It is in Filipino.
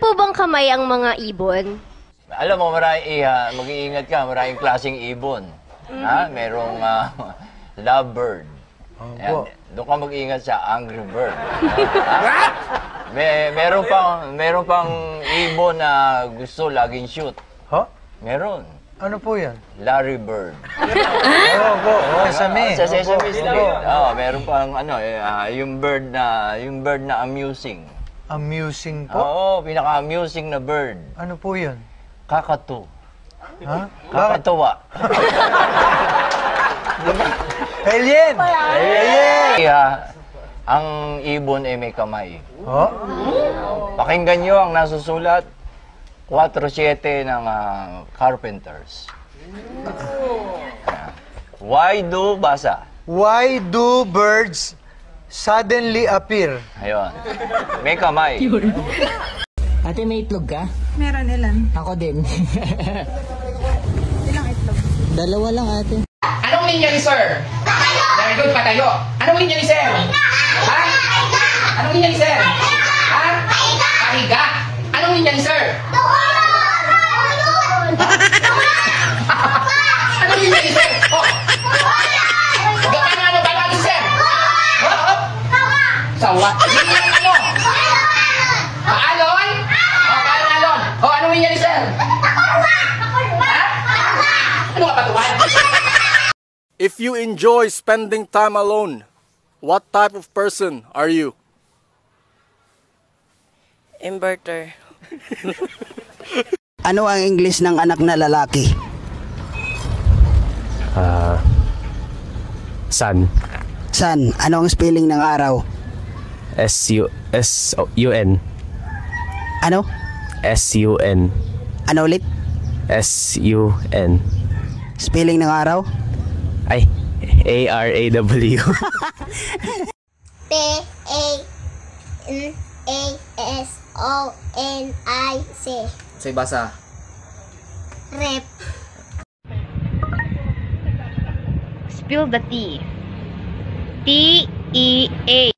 Po bang kamay ang mga ibon? Alam mo, mag-iingat ka, maraming klaseng ibon. Ha? Merong lovebird. Ayan, doon ka mag-iingat sa angry bird. Ha? Meron pang ibon na gusto laging shoot. Ha? Meron. Ano po yan? Larry Bird. Sesame. Sa Sesame Street. Meron pang yung bird na amusing. Amusing po? Oo, pinaka-amusing na bird. Ano po yun? Kakatu. Ha? Kakatuwa. Alien! Kaya, ang ibon ay may kamay. Oh? Pakinggan nyo ang nasusulat, 4-7 ng Carpenters. Why do, basa. Why do birds suddenly appear? Ayun. May kamay. Ate, may itlog ka? Meron ilan? Ako din. Ilang itlog? Dalawa lang, ate. Anong linya ni sir? Very good, patayo. Anong linya ni sir? Ha? Anong linya ni sir? Ha? Pahiga. Anong linya ni sir? Anong linya ni sir? Oh. Paano ni sir? Oh. Sawa. Linya ng ano? Paalon? Oh, paalon. Oh, anong linya ni sir? Ha? Ano nga patuwan? If you enjoy spending time alone, what type of person are you? Inverter. Ano ang English ng anak na lalaki? Sun. Sun. Ano ang spelling ng araw? S-U-N. Ano? S-U-N. Ano ulit? S-U-N. Spelling ng araw? Ay, A-R-A-W. P-A-N-A-S-O-N-I-C. Say basa. Rep. Spill the tea. T-E-A.